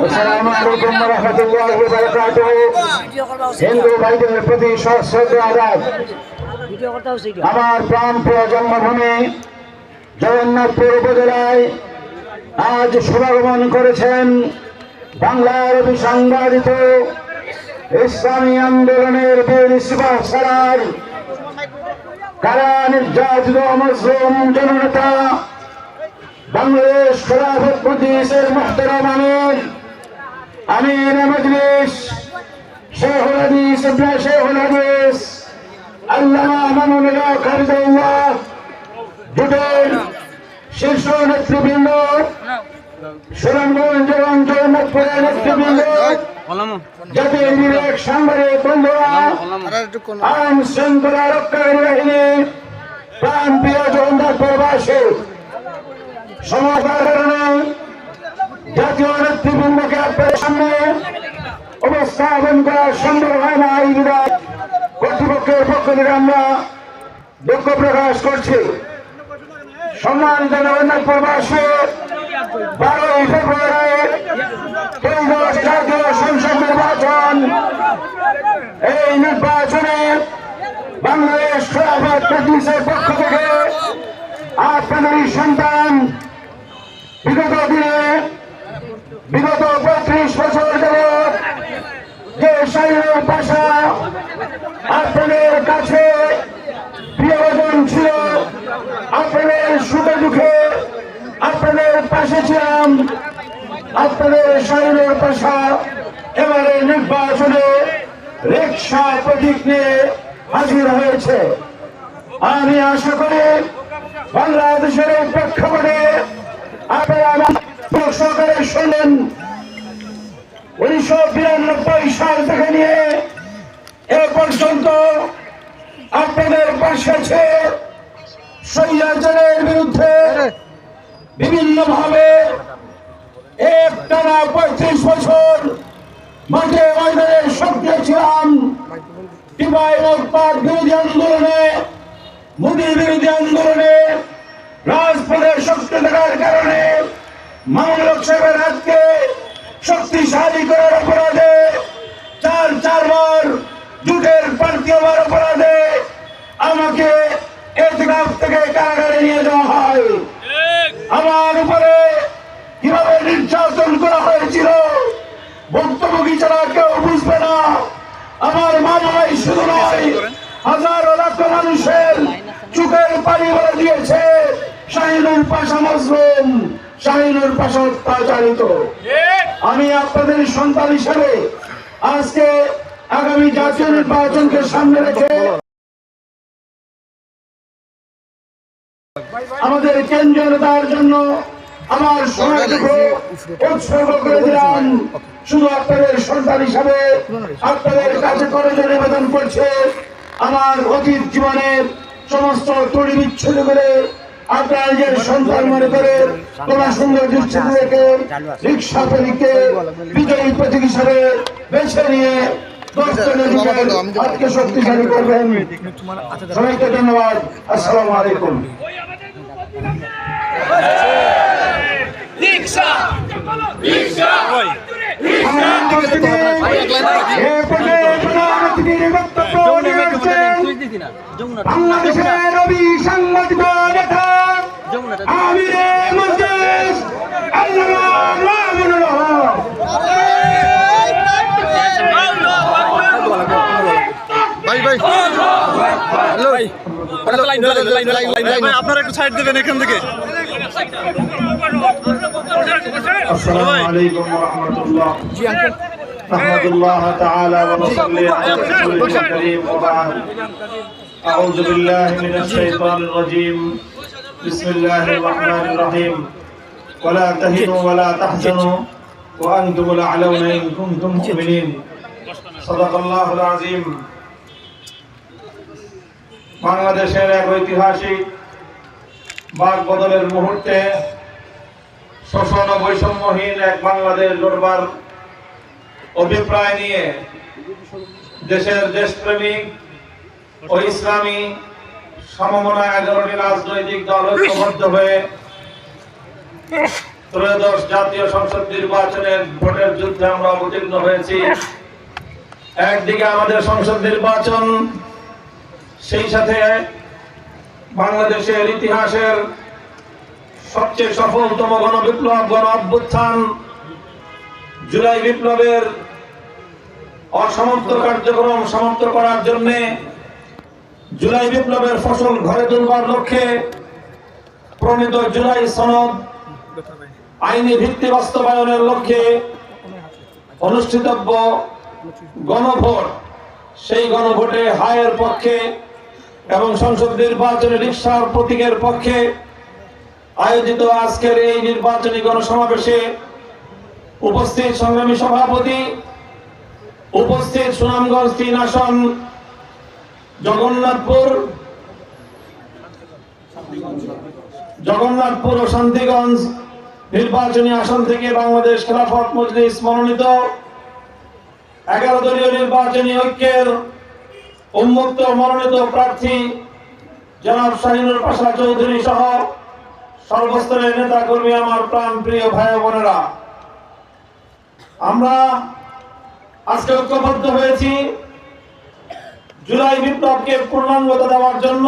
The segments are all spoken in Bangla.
আসসালামু আলাইকুম ওয়া রাহমাতুল্লাহি ওয়া বারাকাতুহু। হিন্দু ভাইদের প্রতি সশ্রদ্ধ আদাব। আমার প্রাণপ্রিয় জন্মভূমি জগন্নাথপুর উপজেলায় আজ শুভাগমন করেছেন বাংলার বিসংবাদিত ইসলামী আন্দোলনের বীর সিপাহ সালার কারা নির্যাতিত মুসলিম জননেতা বাংলাদেশ খেলাফত মজলিসের মুহতারাম আমির মজলিস শেখুল হাদিস ইবনে শেখুল হাদিস আল্লামা মামুনুল্লাহ খালিদুল্লাহ জোটের শীর্ষ নেতৃবৃন্দ, সুনামগঞ্জ এবং জগন্নাথপুরের নেতৃবৃন্দ, জাতির বিবেক সাংবাদিক বন্ধুরা, আইন শৃঙ্খলা রক্ষাকারী বাহিনী, প্রাণপ্রিয় জগন্নাথপুরবাসী, সমস্যার কারণে জাতীয় নেতৃবৃন্দকে আপনাদের সামনে উপস্থাপন করা সম্ভব হয় না। এই বিধায় কর্তৃপক্ষের পক্ষ থেকে আমরা দুঃখ প্রকাশ করছি। সম্মানিত জগন্নাথপুরবাসী, 12ই ফেব্রুয়ারি ত্রয়োদশ জাতীয় সংসদ নির্বাচন, এই নির্বাচনে বাংলাদেশ খেলাফত মজলিসের পক্ষ থেকে আপনাদেরই সন্তান বিগত 35 বছর যাবৎ যে শারীরিক ভাষা আপনাদের কাছে প্রিয়জন ছিল, আপনাদের সুখে দুঃখে আপনাদের পাশে ছিলাম, আপনাদের শারীরিক ভাষা এবারে নির্বাচনে রিকশা প্রতীক নিয়ে হাজির হয়েছে। আমি আশা করি বাংলাদেশের প্রেক্ষাপটে আপনারা সরকারের শোনেন 1992 সাল থেকে নিয়ে এ পর্যন্ত আপনাদের পাশে আছে স্বৈরাচারের বিরুদ্ধে বিভিন্নভাবে একটানা 35 বছর মাঠে ময়দানে সক্রিয় ছিলাম। টিপাই মোটপাট বিরোধী আন্দোলনে, মোদী বিরোধী আন্দোলনে, রাজপথের শক্তি থাকার কারণে মামলক সাহেবের হাতকে শক্তিশালী করার অপরাধে চারবার জুটের প্রার্থী হওয়ার অপরাধে আমাকে এতেকাফ থেকে কারাগারে নিয়ে যাওয়া হয়। আমার উপরে কিভাবে নির্যাতন করা হয়েছিল ভুক্তভোগী ছাড়া কেউ বুঝবে না। আমার মা বাবাই শুধু নয়, হাজারো লাখ মানুষের চোখের পানি বলে দিয়েছে শাহিনুর পাশা মজলুম, শাহিনুর পাশা অত্যাচারিত। আমি আপনাদের সন্তান হিসেবে আজকে আগামী জাতীয় নির্বাচনকে সামনে রেখে আমাদের কেন্দ্রীয় নেতার জন্য আমার সময়টুকু উৎসর্গ করে দিলাম। শুধু আপনাদের সন্তান হিসাবে আপনাদের কাছে করজোড়ে নিবেদন করছে, আমার অতীত জীবনের সমস্ত ত্রুটি বিচ্ছুত করে আপনারা নিজের সন্তান মনে করে তোমরা সুন্দর দৃষ্টিতে রেখে রিক্সা প্রতীককে বিজয়ী প্রতীক হিসাবে বেছে নিয়ে আজকে শক্তিশালী করবেন। সবাইকে ধন্যবাদ। আসসালামু আলাইকুম। বাংলাদেশের রবি সাংবাদিক নেতা আমির মজলিস আল্লামা মামুনুল্লাহ। আপনারা একটু সাইড দেবেন এখান থেকে। আসসালামু আলাইকুম ওয়া রাহমাতুল্লাহ। আহমাদুল্লাহ তাআলা ওয়া নুসাল্লি আলা রাসূলিল কারীম ওয়া বা'দ। আউযু বিল্লাহি মিনাশ শাইতানির রাজীম। বিসমিল্লাহির রাহমানির রহিম। ওয়া লা তাহিনু ওয়া লা তাহজানু ওয়া আনতুমুল আ'লাউনা ইন কুনতুম মুমিনিন। সাদাকাল্লাহুল আযীম। বাংলাদেশের এক ঐতিহাসিক বাক বদলের মুহূর্তে শোষণ ও বৈষম্যহীন এক বাংলাদেশ গড়বার অভিপ্রায় নিয়ে দেশের দেশপ্রেমিক ও ইসলামী সমমনা 11টি রাজনৈতিক দল ঐক্যবদ্ধ হয়ে ত্রয়োদশ জাতীয় সংসদ নির্বাচনের ভোটের যুদ্ধে আমরা অবতীর্ণ হয়েছি। একদিকে আমাদের সংসদ নির্বাচন, সেই সাথে বাংলাদেশের ইতিহাসের সবচেয়ে সফলতম গণবিপ্লব, গণ অভ্যুত্থান, জুলাই বিপ্লবের অসমাপ্ত কার্যক্রম সমাপ্ত করার জন্য, জুলাই বিপ্লবের ফসল ঘরে তুলবার লক্ষ্যে প্রণীত জুলাই সনদ আইনি ভিত্তি বাস্তবায়নের লক্ষ্যে অনুষ্ঠিতব্য গণভোট, সেই গণভোটে হায়ের পক্ষে এবং সংসদ নির্বাচনে রিকশার প্রতীকের পক্ষে আয়োজিত আজকের এই নির্বাচনী গণসমাবেশে উপস্থিত সংগ্রামী সভাপতি, উপস্থিত সুনামগঞ্জ 3 আসন, জগন্নাথপুর ও শান্তিগঞ্জ নির্বাচনী আসন থেকে বাংলাদেশ খেলাফত মজলিস মনোনীত 11 দলীয় নির্বাচনী ঐক্যের উন্মুক্ত মনোনীত প্রার্থী জনাব শাহিনুর পাশা চৌধুরী সহ সর্বস্তরের নেতা কর্মী, আমার প্রাণ প্রিয় ভাই বোনেরা, আমরা আজকে ঐক্যবদ্ধ হয়েছি জুলাই বিপ্লবকে পূর্ণাঙ্গতা দেওয়ার জন্য,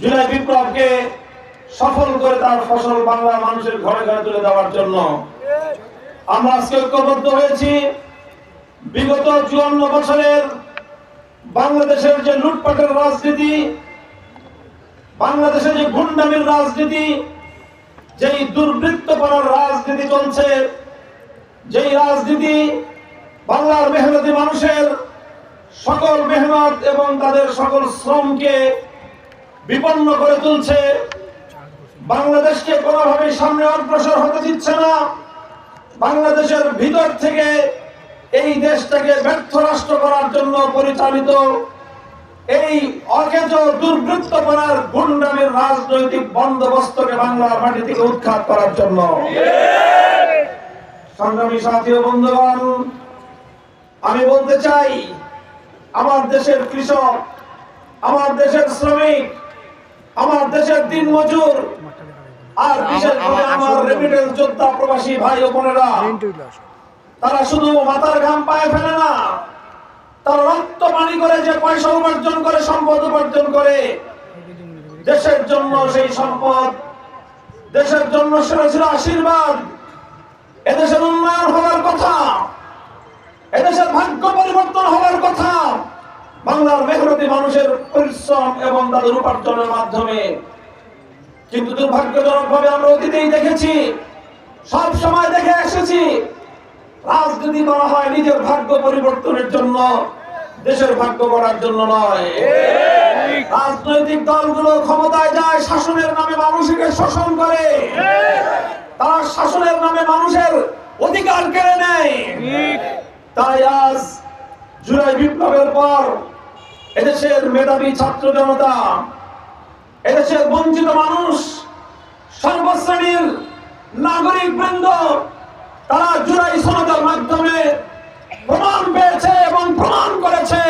জুলাই বিপ্লবকে সফল করে তার ফসল বাংলার মানুষের ঘরে ঘরে তুলে দেওয়ার জন্য আমরা আজকে ঐক্যবদ্ধ হয়েছি। বিগত 54 বছরের বাংলাদেশের যে লুটপাটের রাজনীতি, বাংলাদেশে যে গুন্ডামির রাজনীতি, যেই দুর্বৃত্তপনার রাজনীতি চলছে, যেই রাজনীতি বাংলার মেহনতি মানুষের সকল মেহনত এবং তাদের সকল শ্রমকে বিপন্ন করে তুলছে, বাংলাদেশকে কোনোভাবে সামনে অগ্রসর হতে দিচ্ছে না, বাংলাদেশের ভিতর থেকে এই দেশটাকে ব্যর্থ রাষ্ট্র করার জন্য পরিচালিত এই অকেজ দুর্বৃত্তপনার গুন্ডামির রাজনৈতিক বন্দোবস্তকে বাংলার মাটি থেকে উৎখাত করার জন্য, সংগ্রামী সাথী ও বন্ধুগণ, আমি বলতে চাই, আমার দেশের কৃষক, আমার দেশের শ্রমিক, আমার দেশের দিনমজুর, আর বিশেষ করে আমার রেমিটেন্স যোদ্ধা প্রবাসী ভাই ও বোনেরা, তারা শুধু মাথার ঘাম পায়ে ফেলে না, তারা রক্ত পানি করে যে পয়সা উপার্জন করে, সম্পদ উপার্জন করে, দেশের জন্য সেই সম্পদ, দেশের জন্য সেটা ছিল আশীর্বাদ। এদেশের উন্নয়ন হওয়ার কথা, এদেশের ভাগ্য পরিবর্তন হওয়ার কথা বাংলার মেহনতি মানুষের পরিশ্রম এবং তাদের উপার্জনের মাধ্যমে। কিন্তু দুর্ভাগ্যজনক ভাবে আমরা অতীতেই দেখেছি, সব সময় দেখে এসেছি, রাজনীতি করা হয় নিজের ভাগ্য পরিবর্তনের জন্য, দেশের ভাগ্য গড়ার জন্য নয়। রাজনৈতিক দলগুলো ক্ষমতায় যায় শাসনের নামে মানুষকে শোষণ করে, তারা শাসনের নামে মানুষের অধিকার কেড়ে নেয়। তাই আজ জুলাই বিপ্লবের পর এদেশের মেধাবী ছাত্র জনতা, এদেশের বঞ্চিত মানুষ, সর্বশ্রেণীর নাগরিক বৃন্দ, তারা জুলাই সনদের মাধ্যমে প্রমাণ পেয়েছে এবং প্রমাণ করেছে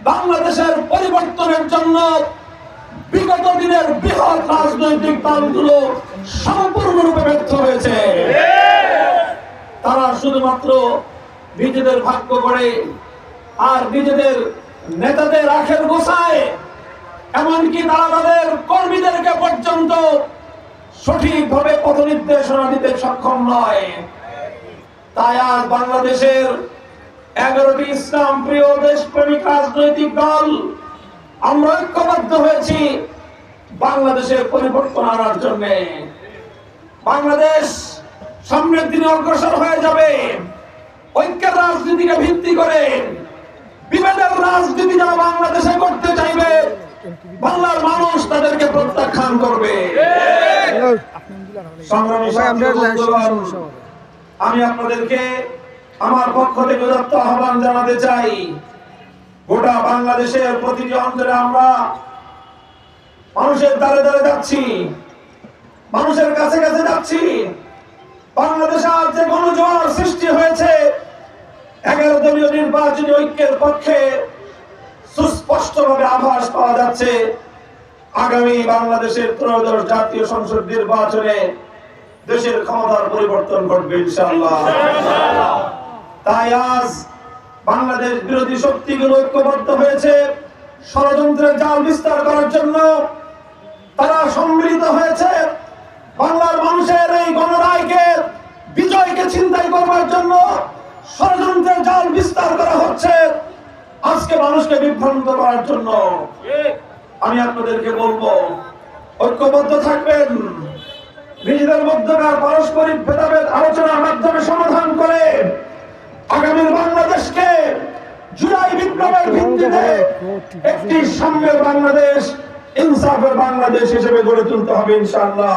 বাংলাদেশের পরিবর্তনের জন্য বিগত দিনের বৃহৎ রাজনৈতিক দলগুলো সম্পূর্ণরূপে ব্যর্থ হয়েছে। তারা শুধুমাত্র নিজেদের ভাগ্য করে আর নিজেদের নেতাদের আখের গোছায়, এমনকি তারা তাদের কর্মীদেরকে পর্যন্ত সঠিকভাবে পথ নির্দেশনা দিতে সক্ষম নয়। তাই আজ বাংলাদেশের 11টি ইসলাম প্রিয় দেশপ্রেমিক রাজনৈতিক দল আমরা ঐক্যবদ্ধ হয়েছি বাংলাদেশের পরিবর্তন আনার জন্য। বাংলাদেশ সামনের দিনে অগ্রসর হয়ে যাবে ঐক্যের রাজনীতিকে ভিত্তি করে। বিভেদের রাজনীতি যারা বাংলাদেশে করতে চাইবে, বাংলার মানুষ তাদেরকে প্রত্যাখ্যান করবে। আমি আপনাদেরকে আমার পক্ষ থেকে উদাত্ত আহ্বান জানাতে চাই, গোটা বাংলাদেশের প্রতিটি অঞ্চলে আমরা মানুষের দ্বারে দ্বারে যাচ্ছি, মানুষের কাছে কাছে যাচ্ছি। বাংলাদেশে আজ যে গণজোয়ার সৃষ্টি হয়েছে 11 দলীয় নির্বাচনী ঐক্যের পক্ষে সুস্থ স্পষ্টভাবে আভাস পাওয়া যাচ্ছে আগামী বাংলাদেশের ত্রয়োদশ জাতীয় সংসদ নির্বাচনে দেশের ক্ষমতার পরিবর্তন ঘটবে ইনশাআল্লাহ। তাই আজ বাংলাদেশ বিরোধী শক্তিগুলো ঐক্যবদ্ধ হয়েছে ষড়যন্ত্রের জাল বিস্তার করার জন্য। তারা সম্মিলিত হয়েছে বাংলার মানুষের এই গণরায়কে বিজয়কে ছিনতাই করবার জন্য। ষড়যন্ত্রের জাল বিস্তার করা হচ্ছে আজকে মানুষকে বিভ্রান্ত করার জন্য। আমি আপনাদেরকে বলবো, ঐক্যবদ্ধ থাকবেন, নিজেদের মধ্যকার পারস্পরিক ভেদাভেদ আলোচনার মাধ্যমে সমাধান করে আগামীর বাংলাদেশকে জুলাই বিপ্লবের ভিত্তিতে একটি সাম্যের বাংলাদেশ, ইনসাফের বাংলাদেশ হিসেবে গড়ে তুলতে হবে ইনশাআল্লাহ।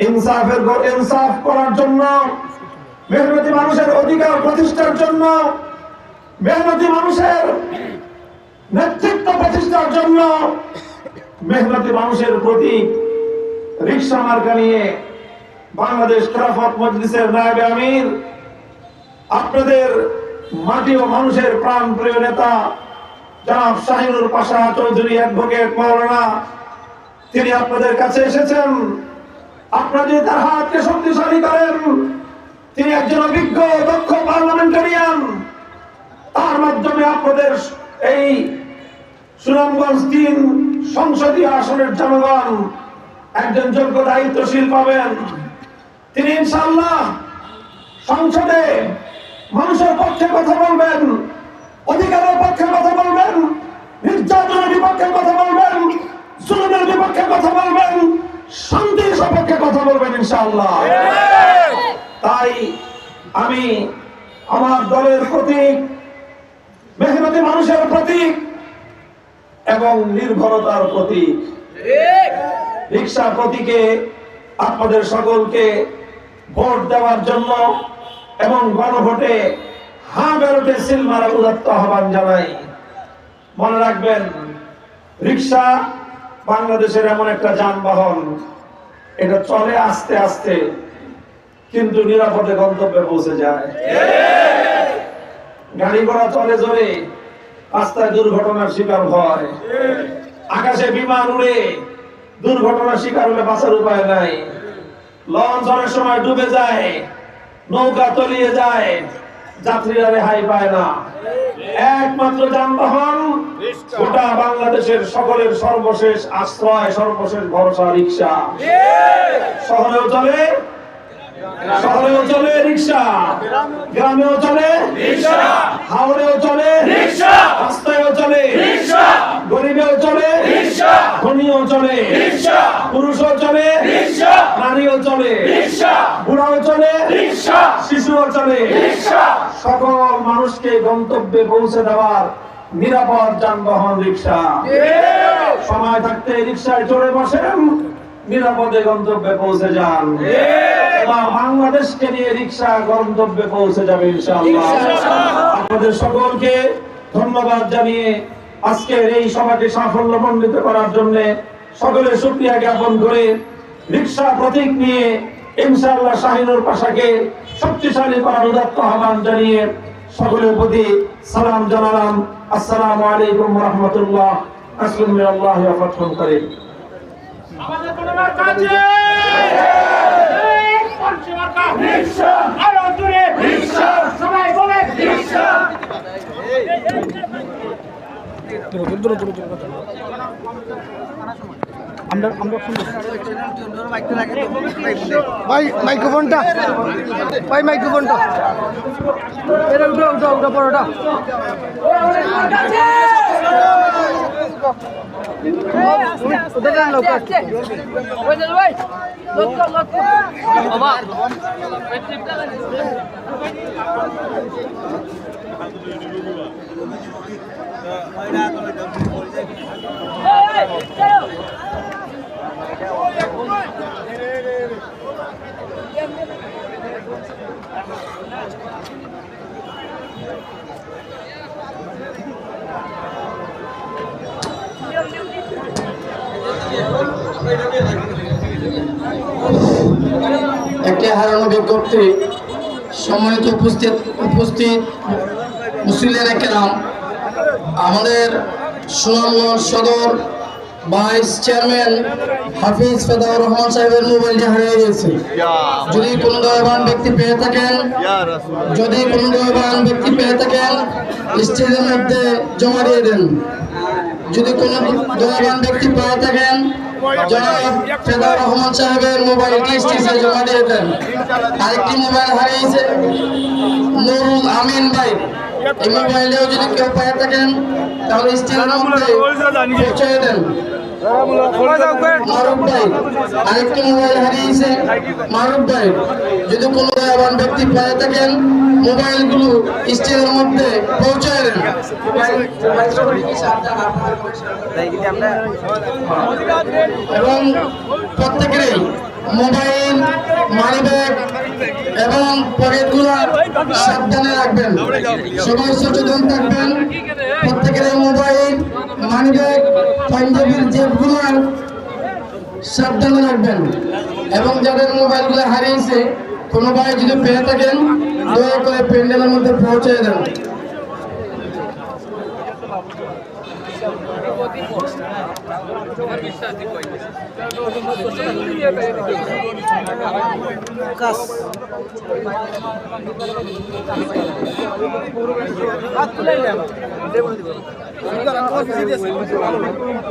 ইনসাফ করার জন্য, মেহনতি মানুষের অধিকার প্রতিষ্ঠার জন্য, মেহনতি মানুষের নেতৃত্ব প্রতিষ্ঠার জন্য, মেহনতি মানুষের প্রতি রিকশা মার্কা নিয়ে বাংলাদেশ খেলাফত মজলিসের নায়েবে আমির, আপনাদের মাটি ও মানুষের প্রাণ প্রিয় নেতা জনাব শাহিনুর পাশা চৌধুরী অ্যাডভোকেট মাওলানা, তিনি আপনাদের কাছে এসেছেন। আপনারা যদি তার হাতকে শক্তিশালী করেন, তিনি একজন অভিজ্ঞ দক্ষ পার্লামেন্টারিয়ান, তার মাধ্যমে আপনাদের এই সুনামগঞ্জ ৩ সংসদীয় আসনের জনগণ একজন যোগ্য দায়িত্বশীল পাবেন। তিনি ইনশাআল্লাহ সংসদে মানুষের পক্ষে কথা বলবেন, অধিকারের পক্ষে কথা বলবেন, নির্যাতনের বিপক্ষে কথা বলবেন, জুলুমের বিপক্ষে কথা বলবেন, শান্তির সপক্ষে কথা বলবেন ইনশাআল্লাহ। তাই আমি আমার দলের প্রতীক, মেহনতি মানুষের প্রতীক এবং নির্ভরতার প্রতীক রিকশা প্রতীকে আপনাদের সকলকে ভোট দেওয়ার জন্য এবং গণভোটে হ্যাঁ বেরোতে সিল মারার উদাত্ত আহ্বান জানাই। মনে রাখবেন, রিকশা বাংলাদেশের এমন একটা যানবাহন, এটা চলে আস্তে আস্তে কিন্তু নিরাপদে গন্তব্যে পৌঁছে যায়। গাড়ি ঘোড়া চলে জোরে, রাস্তায় দুর্ঘটনার শিকার হয়, আকাশে বিমান উড়ে দুর্ঘটনার শিকার হলে বাঁচার উপায় নাই, লঞ্চ অনেক সময় ডুবে যায়, নৌকা তলিয়ে যায়, যাত্রীরা রেহাই পায় না। একমাত্র যানবাহন গোটা বাংলাদেশের সকলের সর্বশেষ আশ্রয়, সর্বশেষ ভরসা রিকশা। শহরেও চলে, শহরেও চলে রিকশা, গ্রামেও চলে রিকশা, হাওড়েও চলে রিকশা, রাস্তায়ও চলে রিকশা, গরিবেও চলে রিকশা, ধনীও চলে রিকশা, পুরুষও চলে রিকশা, নারীও চলে রিকশা, বুড়াও চলে রিকশা, শিশুও চলে রিকশা। সকল মানুষকে গন্তব্যে পৌঁছে দেওয়ার নিরাপদ যানবাহন রিকশা। সময় থাকতে রিকশায় চড়ে বসেন, নিরাপদে গন্তব্যে পৌঁছে যান। বাংলাদেশকে নিয়ে রিকশা গন্তব্যে পৌঁছে যাবে ইনশাআল্লাহ। আপনাদের সকলকে ধন্যবাদ জানিয়ে আজকের এই সভাকে সাফল্যমণ্ডিত করার জন্য সকলের শুকরিয়া জ্ঞাপন করে রিকশা প্রতীক নিয়ে ইনশাআল্লাহ শাহিনুর পাশাকে শক্তিশালী করার উদাত্ত আহ্বান জানিয়ে সকলের প্রতি সালাম জানালাম। আসসালামু আলাইকুম ওয়া রাহমাতুল্লাহ। আসসালামু আলাইহি ওয়া ফাতহুন করিম। আমাদের কোনবার কাজে পঞ্চম মার্কা রিকশা, আরো দূরে রিকশা, সবাই বলে রিকশা। ভাই মাইক্রোফোনটা, ভাই মাইক্রোফোনটা এটা উঠো উঠো উঠো পড়োটা। একটি হারানো বিজ্ঞপ্তি। সম্মানিত উপস্থিত মুসলিমের কেরাম, আমাদের সুনামগঞ্জ সদর ভাইস চেয়ারম্যান হাফিজ ফেদাউর রহমান সাহেবের মোবাইলটি হারিয়ে গেছে। যদি কোনো দয়াবান ব্যক্তি পেয়ে থাকেন স্টেজের মধ্যে জমা দিয়ে দেন। যদি কোনো দয়াবান ব্যক্তি পেয়ে থাকেন জনাব ফেদাউর রহমান সাহেবের মোবাইলটি স্টেজে জমা দিয়ে দেন। আরেকটি মোবাইল হারিয়েছে নুরুল আমিন ভাই, এই মোবাইলেও যদি কেউ পেয়ে থাকেন তাহলে স্টেজের মধ্যে পৌঁছে দেন। মারুফ ভাই, আরেকটি মোবাইল হারিয়েছে মারুফ ভাই, যদি কোনো দয়াবান ব্যক্তি পেয়ে থাকেন মোবাইলগুলো স্টেজের মধ্যে পৌঁছে দেন। এবং প্রত্যেকেরই মোবাইল, মানিব্যাগ এবং পকেটগুলো সাবধানে রাখবেন। সবাই সচেতন থাকবেন। প্রত্যেকের মোবাইল, মানিব্যাগ, পাঞ্জাবির জেবগুলো সাবধানে রাখবেন। এবং যাদের মোবাইলগুলো হারিয়েছে কোনো ভাই যদি পেয়ে থাকেন দয়া করে প্যান্ডেলের মধ্যে পৌঁছে দেন। কাজ